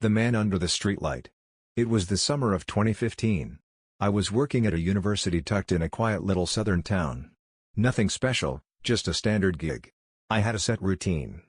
The man under the streetlight. It was the summer of 2015. I was working at a university tucked in a quiet little southern town. Nothing special, just a standard gig. I had a set routine.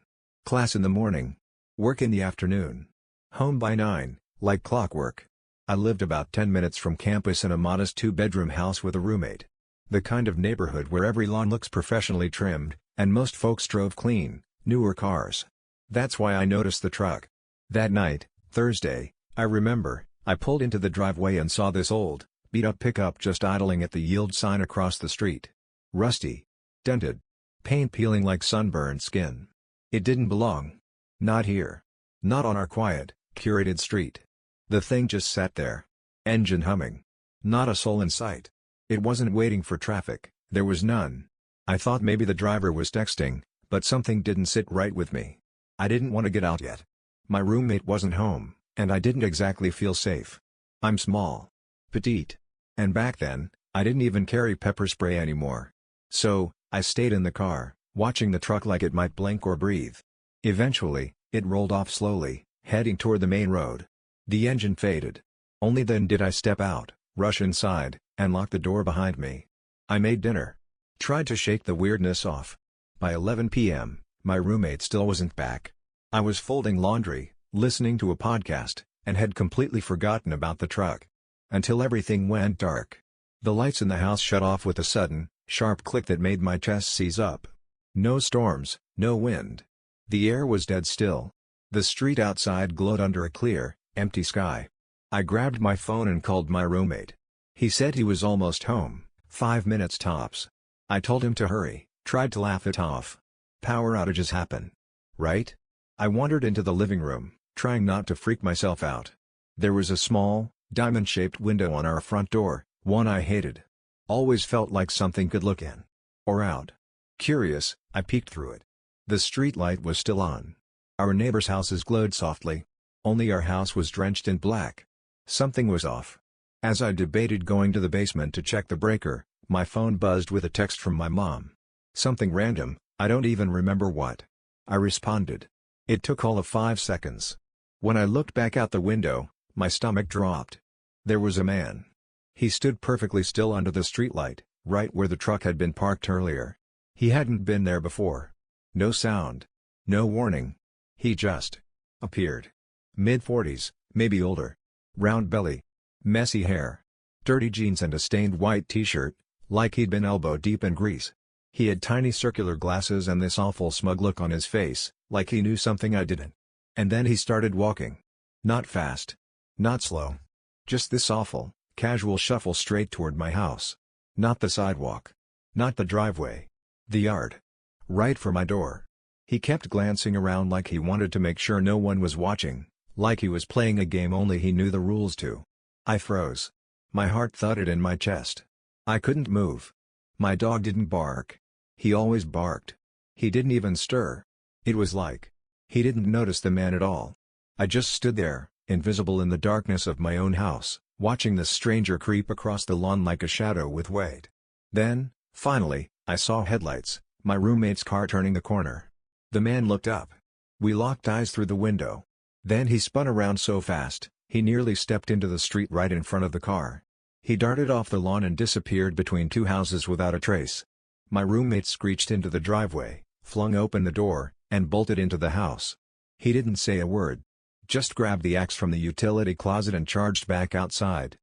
Class in the morning. Work in the afternoon. Home by 9, like clockwork. I lived about 10 minutes from campus in a modest two-bedroom house with a roommate. The kind of neighborhood where every lawn looks professionally trimmed, and most folks drove clean, newer cars. That's why I noticed the truck. That night, Thursday, I remember, I pulled into the driveway and saw this old, beat-up pickup just idling at the yield sign across the street. Rusty. Dented. Paint peeling like sunburned skin. It didn't belong. Not here. Not on our quiet, curated street. The thing just sat there. Engine humming. Not a soul in sight. It wasn't waiting for traffic, there was none. I thought maybe the driver was texting, but something didn't sit right with me. I didn't want to get out yet. My roommate wasn't home, and I didn't exactly feel safe. I'm small. Petite. And back then, I didn't even carry pepper spray anymore. So, I stayed in the car, watching the truck like it might blink or breathe. Eventually, it rolled off slowly, heading toward the main road. The engine faded. Only then did I step out, rush inside, and lock the door behind me. I made dinner. Tried to shake the weirdness off. By 11 p.m., my roommate still wasn't back. I was folding laundry, listening to a podcast, and had completely forgotten about the truck. Until everything went dark. The lights in the house shut off with a sudden, sharp click that made my chest seize up. No storms, no wind. The air was dead still. The street outside glowed under a clear, empty sky. I grabbed my phone and called my roommate. He said he was almost home, 5 minutes tops. I told him to hurry, tried to laugh it off. Power outages happen. Right? I wandered into the living room, trying not to freak myself out. There was a small, diamond-shaped window on our front door, one I hated. Always felt like something could look in. Or out. Curious, I peeked through it. The street light was still on. Our neighbors' houses glowed softly. Only our house was drenched in black. Something was off. As I debated going to the basement to check the breaker, my phone buzzed with a text from my mom. Something random, I don't even remember what. I responded. It took all of 5 seconds. When I looked back out the window, my stomach dropped. There was a man. He stood perfectly still under the streetlight, right where the truck had been parked earlier. He hadn't been there before. No sound. No warning. He just appeared. Mid-40s, maybe older. Round belly. Messy hair. Dirty jeans and a stained white t-shirt, like he'd been elbow-deep in grease. He had tiny circular glasses and this awful smug look on his face, like he knew something I didn't. And then he started walking. Not fast. Not slow. Just this awful, casual shuffle straight toward my house. Not the sidewalk. Not the driveway. The yard. Right for my door. He kept glancing around like he wanted to make sure no one was watching, like he was playing a game only he knew the rules to. I froze. My heart thudded in my chest. I couldn't move. My dog didn't bark. He always barked. He didn't even stir. It was like he didn't notice the man at all. I just stood there, invisible in the darkness of my own house, watching the stranger creep across the lawn like a shadow with weight. Then, finally, I saw headlights, my roommate's car turning the corner. The man looked up. We locked eyes through the window. Then he spun around so fast, he nearly stepped into the street right in front of the car. He darted off the lawn and disappeared between two houses without a trace. My roommate screeched into the driveway, flung open the door, and bolted into the house. He didn't say a word. Just grabbed the axe from the utility closet and charged back outside.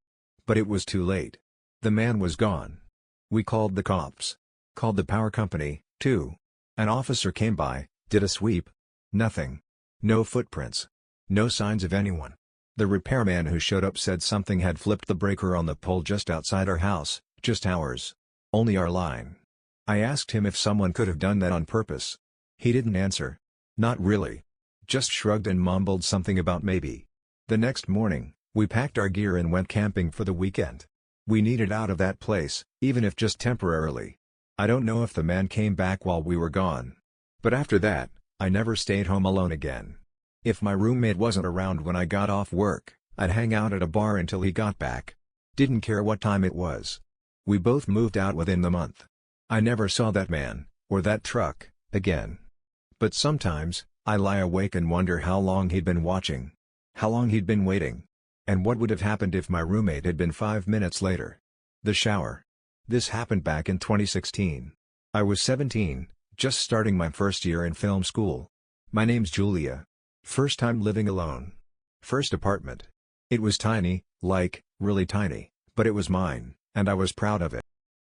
But it was too late. The man was gone. We called the cops. Called the power company, too. An officer came by, did a sweep. Nothing. No footprints. No signs of anyone. The repairman who showed up said something had flipped the breaker on the pole just outside our house, just ours. Only our line. I asked him if someone could have done that on purpose. He didn't answer. Not really. Just shrugged and mumbled something about maybe. The next morning, we packed our gear and went camping for the weekend. We needed out of that place, even if just temporarily. I don't know if the man came back while we were gone. But after that, I never stayed home alone again. If my roommate wasn't around when I got off work, I'd hang out at a bar until he got back. Didn't care what time it was. We both moved out within the month. I never saw that man, or that truck, again. But sometimes, I lie awake and wonder how long he'd been watching. how long he'd been waiting, and what would have happened if my roommate had been 5 minutes later. The shower. This happened back in 2016. I was 17, just starting my first year in film school. My name's Julia. First time living alone. First apartment. It was tiny, like, really tiny, but it was mine, and I was proud of it.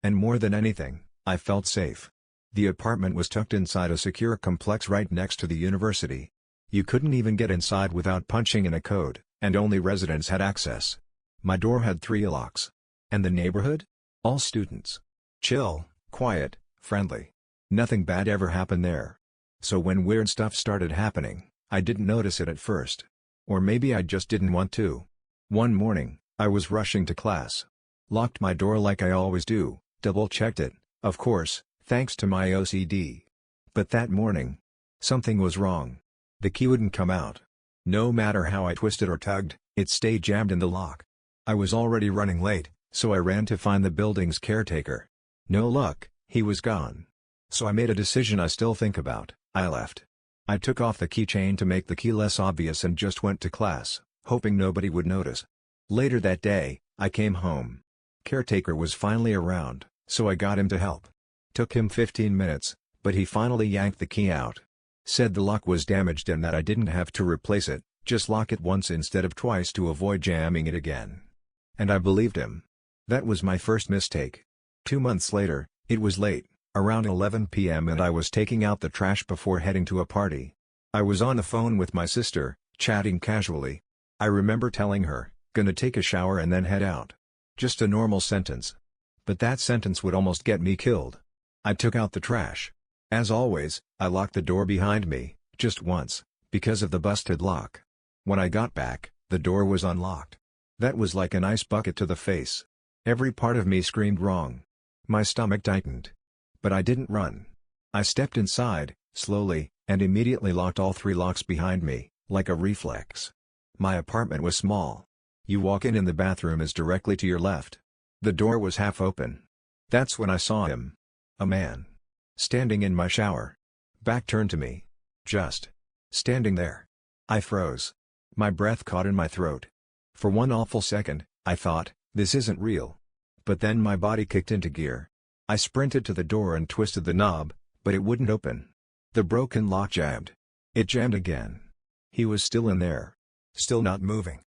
And more than anything, I felt safe. The apartment was tucked inside a secure complex right next to the university. You couldn't even get inside without punching in a code, and only residents had access. My door had 3 locks. And the neighborhood? All students. Chill, quiet, friendly. Nothing bad ever happened there. So when weird stuff started happening, I didn't notice it at first. Or maybe I just didn't want to. One morning, I was rushing to class. Locked my door like I always do, double-checked it, of course, thanks to my OCD. But that morning, something was wrong. The key wouldn't come out. No matter how I twisted or tugged, it stayed jammed in the lock. I was already running late, so I ran to find the building's caretaker. No luck, he was gone. So I made a decision I still think about. I left. I took off the keychain to make the key less obvious and just went to class, hoping nobody would notice. Later that day, I came home. Caretaker was finally around, so I got him to help. Took him 15 minutes, but he finally yanked the key out. Said the lock was damaged and that I didn't have to replace it, just lock it once instead of twice to avoid jamming it again. And I believed him. That was my first mistake. 2 months later, it was late, around 11 p.m. and I was taking out the trash before heading to a party. I was on the phone with my sister, chatting casually. I remember telling her, "Gonna take a shower and then head out." Just a normal sentence. But that sentence would almost get me killed. I took out the trash. As always, I locked the door behind me, just once, because of the busted lock. When I got back, the door was unlocked. That was like an ice bucket to the face. Every part of me screamed wrong. My stomach tightened. But I didn't run. I stepped inside, slowly, and immediately locked all 3 locks behind me, like a reflex. My apartment was small. You walk in and the bathroom is directly to your left. The door was half open. That's when I saw him. A man. Standing in my shower. Back turned to me. Just. Standing there. I froze. My breath caught in my throat. For one awful second, I thought, this isn't real. But then my body kicked into gear. I sprinted to the door and twisted the knob, but it wouldn't open. The broken lock jammed. It jammed again. He was still in there. Still not moving.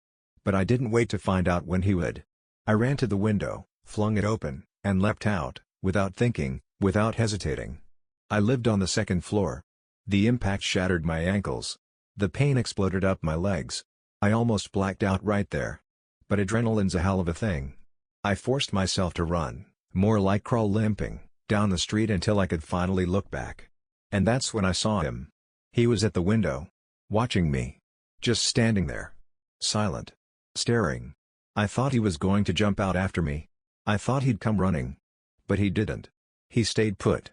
But I didn't wait to find out when he would. I ran to the window, flung it open, and leapt out, without thinking, without hesitating. I lived on the 2nd floor. The impact shattered my ankles. The pain exploded up my legs. I almost blacked out right there. But adrenaline's a hell of a thing. I forced myself to run, more like crawl limping, down the street until I could finally look back. And that's when I saw him. He was at the window. Watching me. Just standing there. Silent. Staring. I thought he was going to jump out after me. I thought he'd come running. But he didn't. He stayed put.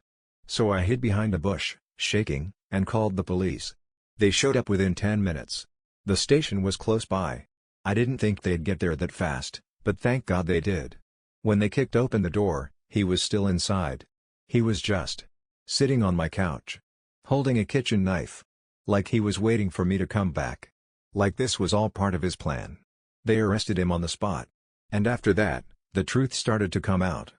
So I hid behind a bush, shaking, and called the police. They showed up within 10 minutes. The station was close by. I didn't think they'd get there that fast, but thank God they did. When they kicked open the door, he was still inside. He was just sitting on my couch, holding a kitchen knife. Like he was waiting for me to come back. Like this was all part of his plan. They arrested him on the spot. And after that, the truth started to come out.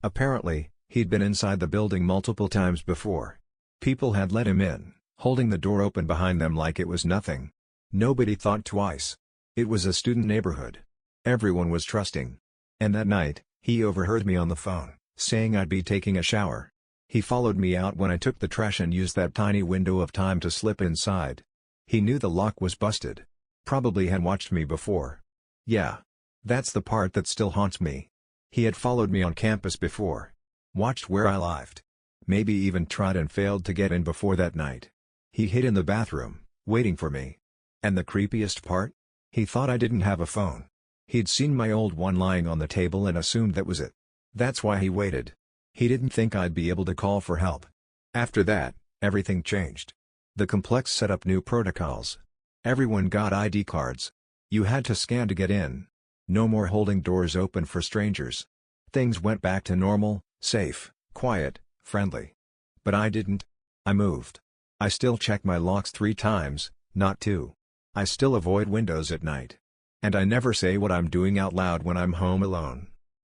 Apparently, he'd been inside the building multiple times before. People had let him in, holding the door open behind them like it was nothing. Nobody thought twice. It was a student neighborhood. Everyone was trusting. And that night, he overheard me on the phone, saying I'd be taking a shower. He followed me out when I took the trash and used that tiny window of time to slip inside. He knew the lock was busted. Probably had watched me before. Yeah. That's the part that still haunts me. He had followed me on campus before. Watched where I lived. Maybe even tried and failed to get in before that night. He hid in the bathroom, waiting for me. And the creepiest part? He thought I didn't have a phone. He'd seen my old one lying on the table and assumed that was it. That's why he waited. He didn't think I'd be able to call for help. After that, everything changed. The complex set up new protocols. Everyone got ID cards. You had to scan to get in. No more holding doors open for strangers. Things went back to normal, safe, quiet, friendly. But I didn't. I moved. I still check my locks 3 times, not 2. I still avoid windows at night. And I never say what I'm doing out loud when I'm home alone.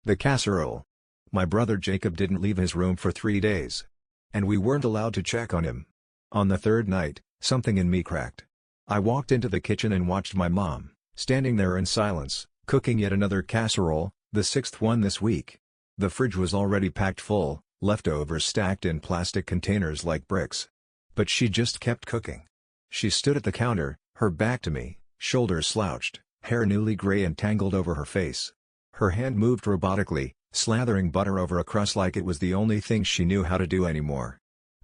The casserole. My brother Jacob didn't leave his room for 3 days. And we weren't allowed to check on him. On the third night, something in me cracked. I walked into the kitchen and watched my mom, standing there in silence, cooking yet another casserole, the 6th one this week. The fridge was already packed full, leftovers stacked in plastic containers like bricks. But she just kept cooking. She stood at the counter, her back to me, shoulders slouched, hair newly gray and tangled over her face. Her hand moved robotically, slathering butter over a crust like it was the only thing she knew how to do anymore.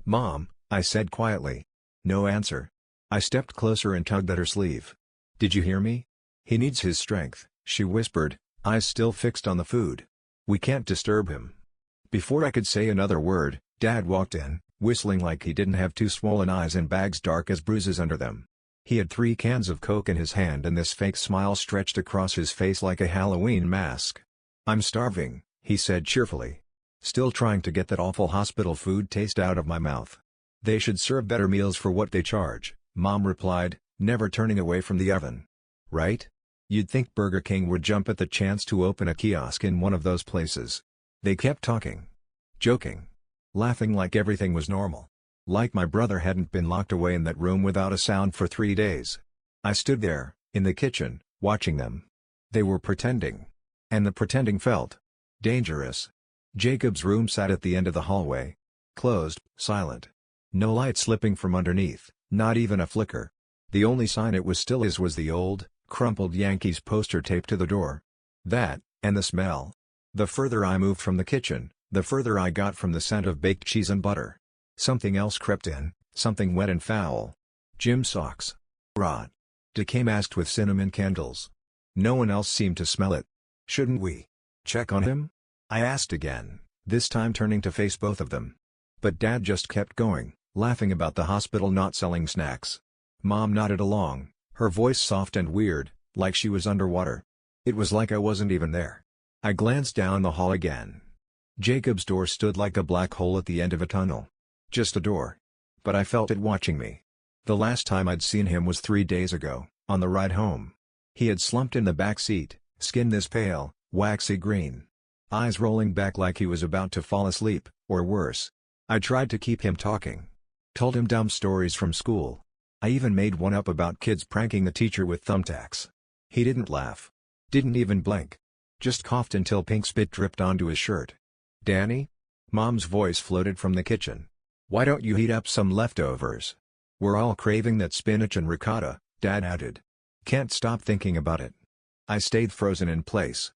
"Mom," I said quietly. No answer. I stepped closer and tugged at her sleeve. "Did you hear me? He needs his strength," she whispered, eyes still fixed on the food. "We can't disturb him." Before I could say another word, Dad walked in, whistling like he didn't have two swollen eyes and bags dark as bruises under them. He had 3 cans of Coke in his hand and this fake smile stretched across his face like a Halloween mask. "I'm starving," he said cheerfully. Still trying to get that awful hospital food taste out of my mouth. "They should serve better meals for what they charge," Mom replied, never turning away from the oven. "Right? You'd think Burger King would jump at the chance to open a kiosk in one of those places." They kept talking. Joking. Laughing like everything was normal. Like my brother hadn't been locked away in that room without a sound for 3 days. I stood there, in the kitchen, watching them. They were pretending. And the pretending felt dangerous. Jacob's room sat at the end of the hallway. Closed, silent. No light slipping from underneath, not even a flicker. The only sign it was still his was the old, crumpled Yankees poster taped to the door. That, and the smell. The further I moved from the kitchen, the further I got from the scent of baked cheese and butter. Something else crept in, something wet and foul. Jim's socks. Rot. Decay masked with cinnamon candles. No one else seemed to smell it. "Shouldn't we check on him?" I asked again, this time turning to face both of them. But Dad just kept going, laughing about the hospital not selling snacks. Mom nodded along, her voice soft and weird, like she was underwater. It was like I wasn't even there. I glanced down the hall again. Jacob's door stood like a black hole at the end of a tunnel. Just a door. But I felt it watching me. The last time I'd seen him was 3 days ago, on the ride home. He had slumped in the back seat, skin this pale, waxy green. Eyes rolling back like he was about to fall asleep, or worse. I tried to keep him talking. Told him dumb stories from school. I even made one up about kids pranking the teacher with thumbtacks. He didn't laugh. Didn't even blink. Just coughed until pink spit dripped onto his shirt. "Danny?" Mom's voice floated from the kitchen. "Why don't you heat up some leftovers? We're all craving that spinach and ricotta," Dad added. Can't stop thinking about it. I stayed frozen in place.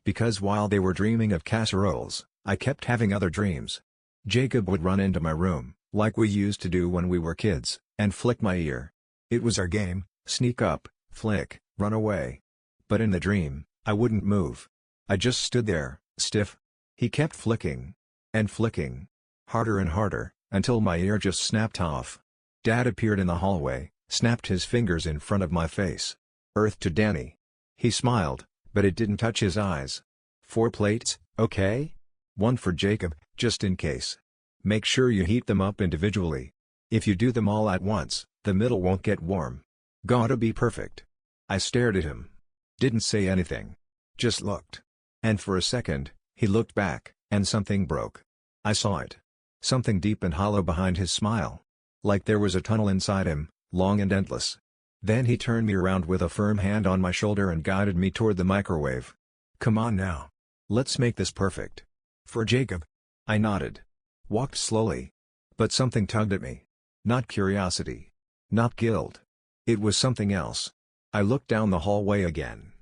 Because while they were dreaming of casseroles, I kept having other dreams. Jacob would run into my room, like we used to do when we were kids, and flick my ear. It was our game, sneak up, flick, run away. But in the dream, I wouldn't move. I just stood there, stiff. He kept flicking. And flicking. Harder and harder, until my ear just snapped off. Dad appeared in the hallway, snapped his fingers in front of my face. "Earth to Danny." He smiled, but it didn't touch his eyes. "4 plates, okay? 1 for Jacob, just in case. Make sure you heat them up individually. If you do them all at once, the middle won't get warm. Gotta be perfect." I stared at him. Didn't say anything. Just looked. And for a second, he looked back, and something broke. I saw it. Something deep and hollow behind his smile. Like there was a tunnel inside him, long and endless. Then he turned me around with a firm hand on my shoulder and guided me toward the microwave. "Come on now. Let's make this perfect. For Jacob." I nodded. Walked slowly. But something tugged at me. Not curiosity. Not guilt. It was something else. I looked down the hallway again.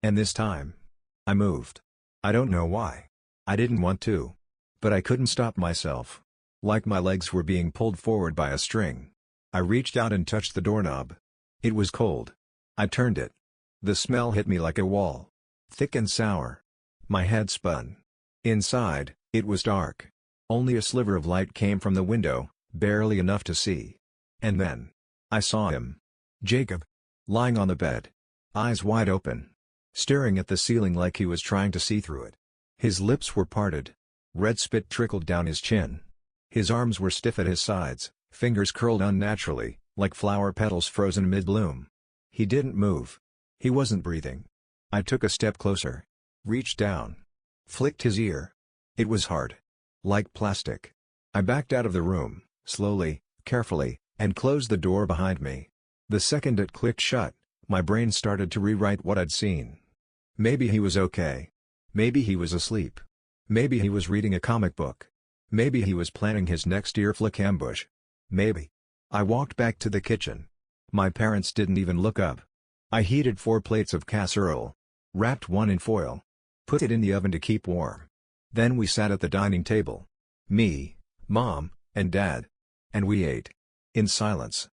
And this time, I moved. I don't know why. I didn't want to. But I couldn't stop myself. Like my legs were being pulled forward by a string. I reached out and touched the doorknob. It was cold. I turned it. The smell hit me like a wall. Thick and sour. My head spun. Inside, it was dark. Only a sliver of light came from the window, barely enough to see. And then, I saw him. Jacob. Lying on the bed. Eyes wide open. Staring at the ceiling like he was trying to see through it. His lips were parted. Red spit trickled down his chin. His arms were stiff at his sides, fingers curled unnaturally, like flower petals frozen mid-bloom. He didn't move. He wasn't breathing. I took a step closer. Reached down. Flicked his ear. It was hard. Like plastic. I backed out of the room, slowly, carefully, and closed the door behind me. The second it clicked shut, my brain started to rewrite what I'd seen. Maybe he was okay. Maybe he was asleep. Maybe he was reading a comic book. Maybe he was planning his next ear flick ambush. Maybe. I walked back to the kitchen. My parents didn't even look up. I heated 4 plates of casserole. Wrapped one in foil. Put it in the oven to keep warm. Then we sat at the dining table. Me, Mom, and Dad. And we ate. In silence.